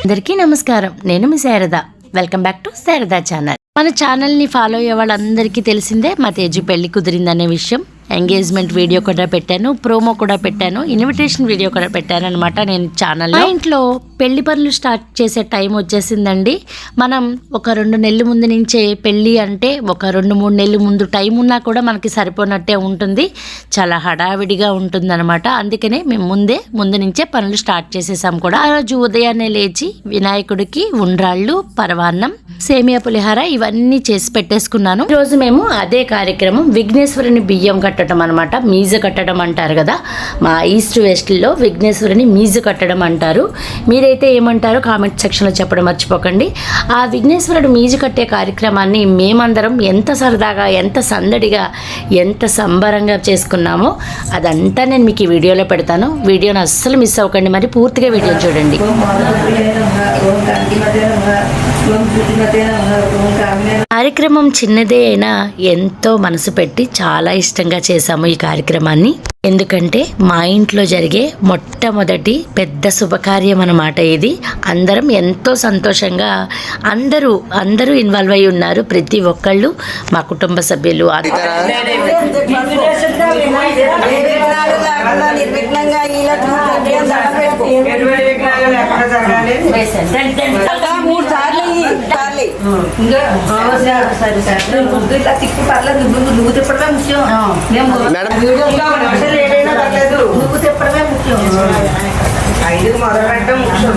అందరికీ నమస్కారం. నేను మీ Sharada. Welcome back to Sharada channel. మన ఛానల్ని ఫాలో అయ్యే వాళ్ళందరికీ తెలిసిందే మా తేజు పెళ్లి కుదిరిందనే విషయం. ఎంగేజ్మెంట్ వీడియో కూడా పెట్టాను, ప్రోమో కూడా పెట్టాను, ఇన్విటేషన్ వీడియో కూడా పెట్టాను అనమాట నేను ఛానల్. మా ఇంట్లో పెళ్లి పనులు స్టార్ట్ చేసే టైం వచ్చేసిందండి. మనం ఒక 2 నెలల ముందు నుంచే పెళ్ళి అంటే ఒక 2-3 నెలల ముందు టైం ఉన్నా కూడా మనకి సరిపోనట్టే ఉంటుంది. చాలా హడావిడిగా ఉంటుంది అనమాట. అందుకనే మేము ముందు నుంచే పనులు స్టార్ట్ చేసేసాం కూడా. ఆ రోజు ఉదయాన్నే లేచి వినాయకుడికి ఉండ్రాళ్ళు, పరవాన్నం, సేమియా పులిహార ఇవన్నీ చేసి పెట్టేసుకున్నాను. ఈరోజు మేము అదే కార్యక్రమం విఘ్నేశ్వరుని బియ్యం కట్టడం అనమాట. మీజ కట్టడం అంటారు కదా, మా ఈస్ట్ వెస్ట్లో విఘ్నేశ్వరుని మీజ కట్టడం అంటారు. మీరైతే ఏమంటారో కామెంట్ సెక్షన్లో చెప్పడం మర్చిపోకండి. ఆ విఘ్నేశ్వరుడు మీజ కట్టే కార్యక్రమాన్ని మేమందరం ఎంత సరదాగా, ఎంత సందడిగా, ఎంత సంబరంగా చేసుకున్నామో అదంతా నేను మీకు ఈ వీడియోలో పెడతాను. వీడియోని అస్సలు మిస్ అవ్వకండి, మరి పూర్తిగా వీడియో చూడండి. కార్యక్రమం చిన్నదే అయినా ఎంతో మనసు పెట్టి చాలా ఇష్టంగా చేశాము ఈ కార్యక్రమాన్ని. ఎందుకంటే మా ఇంట్లో జరిగే మొట్టమొదటి పెద్ద శుభకార్యం అన్నమాట ఇది. అందరం ఎంతో సంతోషంగా అందరూ ఇన్వాల్వ్ అయి ఉన్నారు. ప్రతి ఒక్కళ్ళు మా కుటుంబ సభ్యులు నువ్వు తిప్పడమే ముఖ్యం. నువ్వు తిప్పడమే ముఖ్యం. 5కి మొదలు పెట్టడం ముఖ్యం.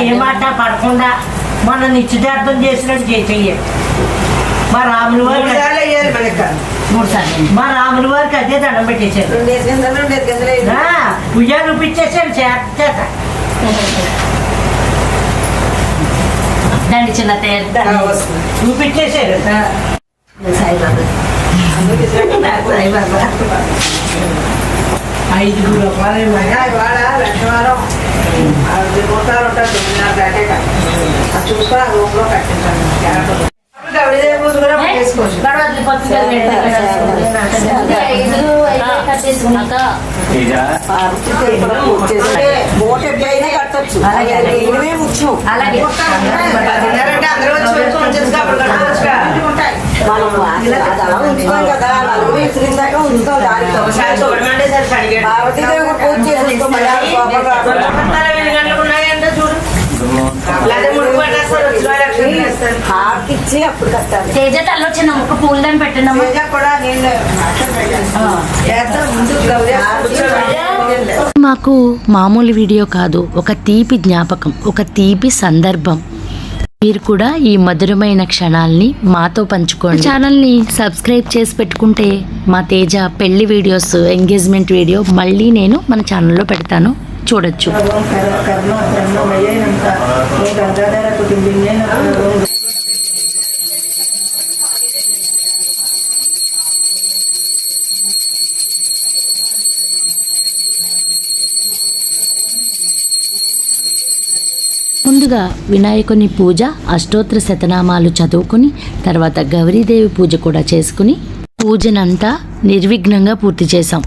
ఏ మాట పడకుండా మొన్న నిశ్చితార్థం చేసినట్టు చెయ్యాలి. మా రాముల వారికి అదే దండం పెట్టేశారు. ఉయ్యాలు చూపించేసాడు చేత. దండి చిన్న చూపించేశారు. సాయిబాబా 5 లక్షవారం 6 రూపాయలు ఉంటారు. 9:30 చూసుకో ఆ రూమ్ లో కట్టించాను. తేజ తల్లో చిన్న ముక్క పూలదని పెట్టిన మాకు మామూలు వీడియో కాదు, ఒక తీపి జ్ఞాపకం, ఒక తీపి సందర్భం. మీరు కూడా ఈ మధురమైన క్షణాల్ని మాతో పంచుకోండి. ఛానల్ని సబ్స్క్రైబ్ చేసి పెట్టుకుంటే మా తేజ పెళ్లి వీడియోస్, ఎంగేజ్మెంట్ వీడియో మళ్ళీ నేను మన ఛానల్లో పెడతాను, చూడొచ్చు. ముందుగా వినాయకుని పూజ, అష్టోత్తర శతనామాలు చదువుకుని తర్వాత గౌరీదేవి పూజ కూడా చేసుకుని పూజనంతా నిర్విఘ్నంగా పూర్తి చేశాం.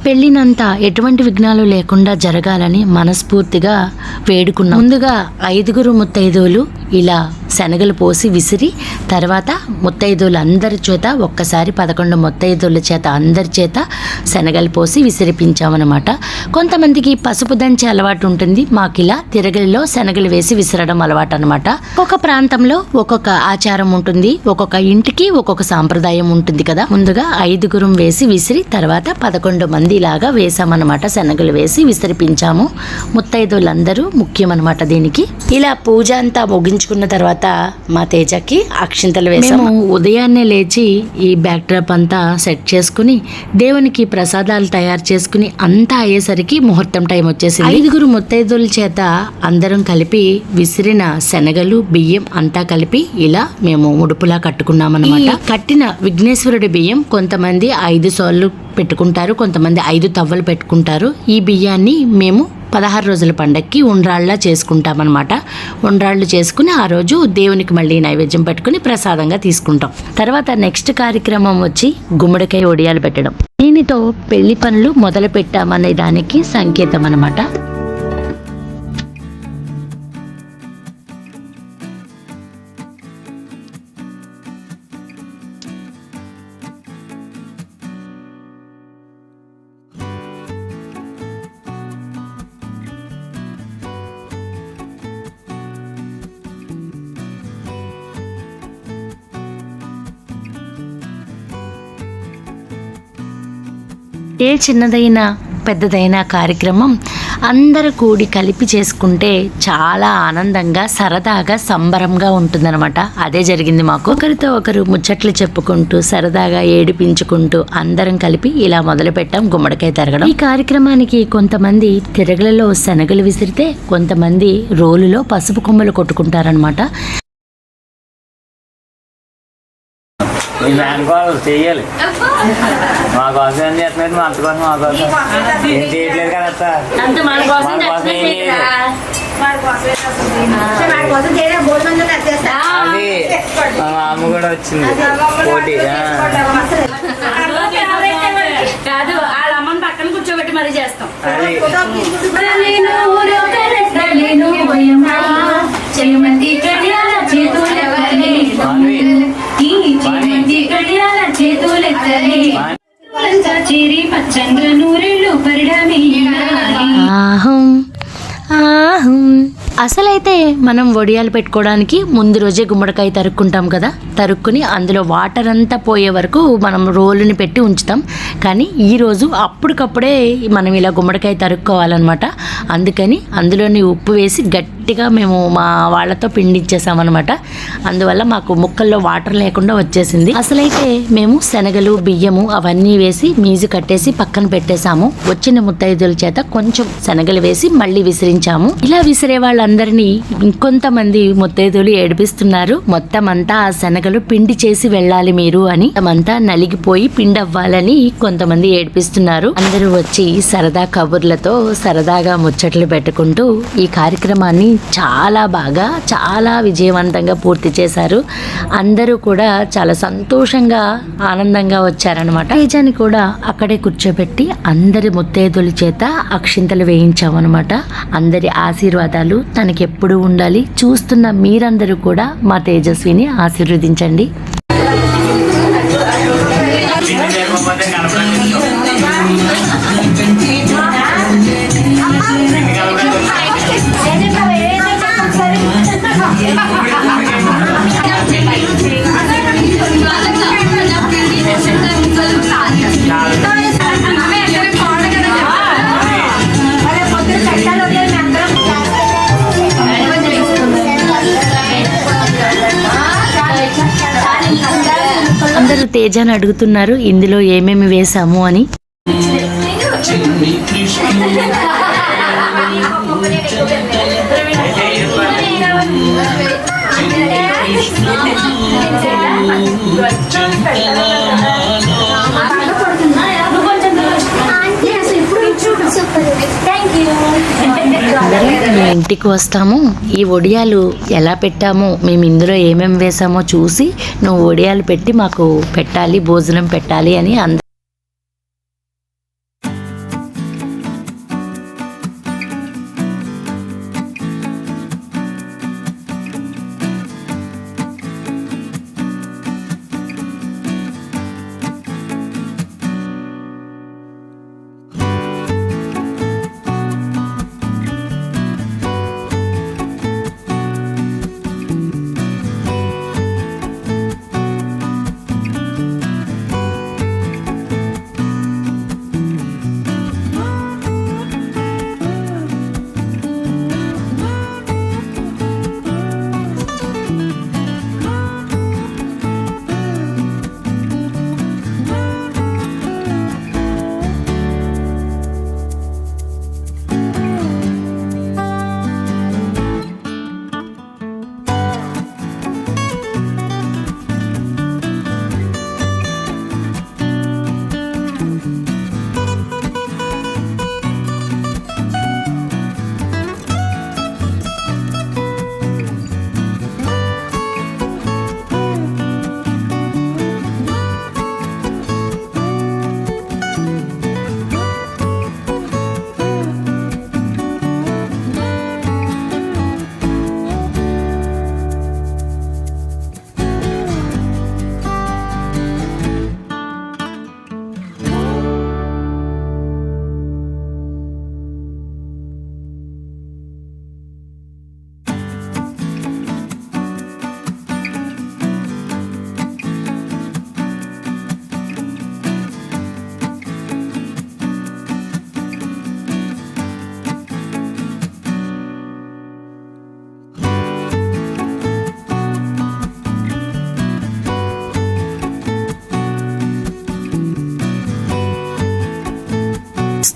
పెళ్లినంతా ఎటువంటి విఘ్నాలు లేకుండా జరగాలని మనస్ఫూర్తిగా వేడుకున్నాం. ముందుగా 5 ముత్తైదువులు ఇలా శనగలు పోసి విసిరి, తర్వాత ముత్తైదువులు అందరి చేత ఒక్కసారి 11 ముత్తైదువుల చేత అందరి చేత శనగలు పోసి విసిరిపించామన్నమాట. కొంతమందికి పసుపు దంచే అలవాటు ఉంటుంది, మాకు ఇలా తిరగలిలో శనగలు వేసి విసిరడం అలవాటు అనమాట. ఒక్కొక్క ప్రాంతంలో ఒక్కొక్క ఆచారం ఉంటుంది, ఒక్కొక్క ఇంటికి ఒక్కొక్క సాంప్రదాయం ఉంటుంది కదా. ముందుగా 5 వేసి విసిరి తర్వాత 11 మంది లాగా వేసామన్నమాట. శనగలు వేసి విసిరిపించాము. ముత్తైదువులందరూ ముఖ్యం అనమాట దీనికి. ఇలా పూజ అంతా ముగించి వేయించుకున్న తర్వాత మా తేజకి అక్షింతలు వేసాము. ఉదయాన్నే లేచి ఈ బ్యాక్ డ్రాప్ అంతా సెట్ చేసుకుని దేవునికి ప్రసాదాలు తయారు చేసుకుని అంతా అయ్యేసరికి ముహూర్తం టైం వచ్చేసింది. 5 ముత్తైదుల చేత అందరం కలిపి విసిరిన శనగలు బియ్యం అంతా కలిపి ఇలా మేము ముడుపులా కట్టుకున్నాం అన్నమాట. కట్టిన విఘ్నేశ్వరుడి బియ్యం కొంతమంది 5 సోళ్ళు పెట్టుకుంటారు, కొంతమంది 5 తవ్వలు పెట్టుకుంటారు. ఈ బియ్యాన్ని మేము 16 రోజుల పండక్కి ఉండ్రాళ్ళ చేసుకుంటామన్నమాట. ఉండ్రాళ్ళు చేసుకుని ఆ రోజు దేవునికి మళ్ళీ నైవేద్యం పెట్టుకుని ప్రసాదంగా తీసుకుంటాం. తర్వాత నెక్స్ట్ కార్యక్రమం వచ్చి గుమ్మడికాయ ఒడియాలు పెట్టడం. దీనితో పెళ్లి పనులు మొదలు పెట్టామనే దానికి సంకేతం అన్నమాట. ఏ చిన్నదైనా పెద్దదైన కార్యక్రమం అందరూ కూడి కలిపి చేసుకుంటే చాలా ఆనందంగా సరదాగా సంబరంగా ఉంటుందన్నమాట. అదే జరిగింది మాకు. ఒకరితో ఒకరు ముచ్చట్లు చెప్పుకుంటూ సరదాగా ఏడిపించుకుంటూ అందరం కలిపి ఇలా మొదలు పెట్టాం గుమ్మడికాయ తరగడం. ఈ కార్యక్రమానికి కొంతమంది తిరగలలో శనగలు విసిరితే కొంతమంది రోలులో పసుపు కొమ్మలు కొట్టుకుంటారనమాట. చెయ్యాలి మా కోసం ఏం చేస్తున్నారు, మా అంత కోసం మా కోసం ఏం చేయట్లేదు కదా. అది మా అమ్మ కూడా వచ్చింది పోటీ. కాదు వాళ్ళ అమ్మని పక్కన కూర్చోబెట్టి మరీ చేస్తాం. అసలైతే మనం వడియాలు పెట్టుకోవడానికి ముందు రోజే గుమ్మడికాయ తరుక్కుంటాం కదా. తరుక్కుని అందులో వాటర్ అంతా పోయే వరకు మనం రోలుని పెట్టి ఉంచుతాం. కానీ ఈరోజు అప్పటికప్పుడే మనం ఇలా గుమ్మడికాయ తరుక్కోవాలన్నమాట. అందుకని అందులోని ఉప్పు వేసి గట్టిగా మేము మా వాళ్ళతో పిండిచ్చేసామన్నమాట. అందువల్ల మాకు ముక్కల్లో వాటర్ లేకుండా వచ్చేసింది. అసలైతే మేము శనగలు బియ్యము అవన్నీ వేసి మీజు కట్టేసి పక్కన పెట్టేశాము. వచ్చిన ముత్తైదుల చేత కొంచెం శనగలు వేసి మళ్ళీ విసిరించాము. ఇలా విసిరే వాళ్ళందరినీ ఇంకొంతమంది ముత్తైదులు ఏడిపిస్తున్నారు. మొత్తం అంతా ఆ శనగలు పిండి చేసి వెళ్ళాలి మీరు అని, అంతా నలిగిపోయి పిండి అవ్వాలని కొంతమంది ఏడిపిస్తున్నారు. అందరూ వచ్చి సరదా కబుర్లతో సరదాగా ముచ్చట్లు పెట్టుకుంటూ ఈ కార్యక్రమాన్ని చాలా బాగా చాలా విజయవంతంగా పూర్తి చేశారు. అందరూ కూడా చాలా సంతోషంగా ఆనందంగా వచ్చారనమాట. తేజాని కూడా అక్కడే కూర్చోబెట్టి అందరి ముత్తైదుల చేత అక్షింతలు వేయించామన్నమాట. అందరి ఆశీర్వాదాలు తనకి ఎప్పుడు ఉండాలి. చూస్తున్న మీరందరూ కూడా మా తేజస్విని ఆశీర్వదించండి. అందరూ తేజాని అడుగుతున్నారు ఇందులో ఏమేమి వేసాము అని. మీ ఇంటికి వస్తాము, ఈ వడియాలు ఎలా పెట్టామో మేము ఇందులో ఏమేమి వేసామో చూసి నువ్వు వడియాలు పెట్టి మాకు పెట్టాలి, భోజనం పెట్టాలి అని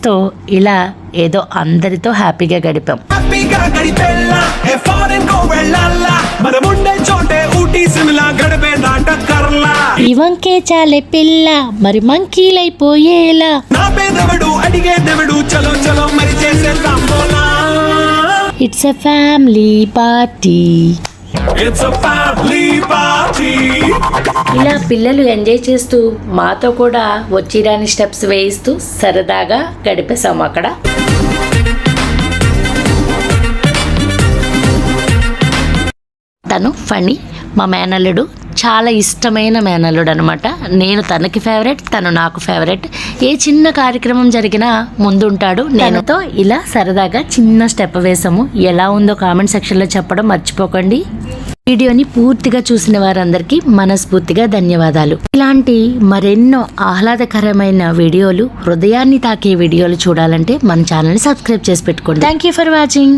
తో ఇలా ఏదో అందరితో హ్యాపీగా గడిపాం. హ్యాపీగా గడిపెల్లా ఏ ఫారెన్ కో వెళ్ళాలా మనముండే చోటే ఊటీ సిమ్లా గడిపే నాటకర్లా ఇవంకే చాలే పిల్ల మరి మంకీలైపోయేలా. నా పేదవడు అడిగేదెవడు చలో చలో మరి చేసేద్దాం బోలా. It's a family party. It's a family party. ఇలా పిల్లలు ఎంజాయ్ చేస్తూ మాతో కూడా వచ్చిరాని స్టెప్స్ వేయిస్తూ సరదాగా గడిపేశాము అక్కడ. తను ఫణి, మా మేనల్లుడు, చాలా ఇష్టమైన మేనల్లుడు అనమాట. నేను తనకి ఫేవరెట్, తను నాకు ఫేవరెట్. ఏ చిన్న కార్యక్రమం జరిగినా ముందుంటాడు. నేనుతో ఇలా సరదాగా చిన్న స్టెప్ వేసాము. ఎలా ఉందో కామెంట్ సెక్షన్లో చెప్పడం మర్చిపోకండి. వీడియోని పూర్తిగా చూసిన వారందరికీ మనస్ఫూర్తిగా ధన్యవాదాలు. ఇలాంటి మరెన్నో ఆహ్లాదకరమైన వీడియోలు, హృదయాన్ని తాకే వీడియోలు చూడాలంటే మన ఛానల్ని సబ్స్క్రైబ్ చేసి పెట్టుకోండి. Thank you for watching.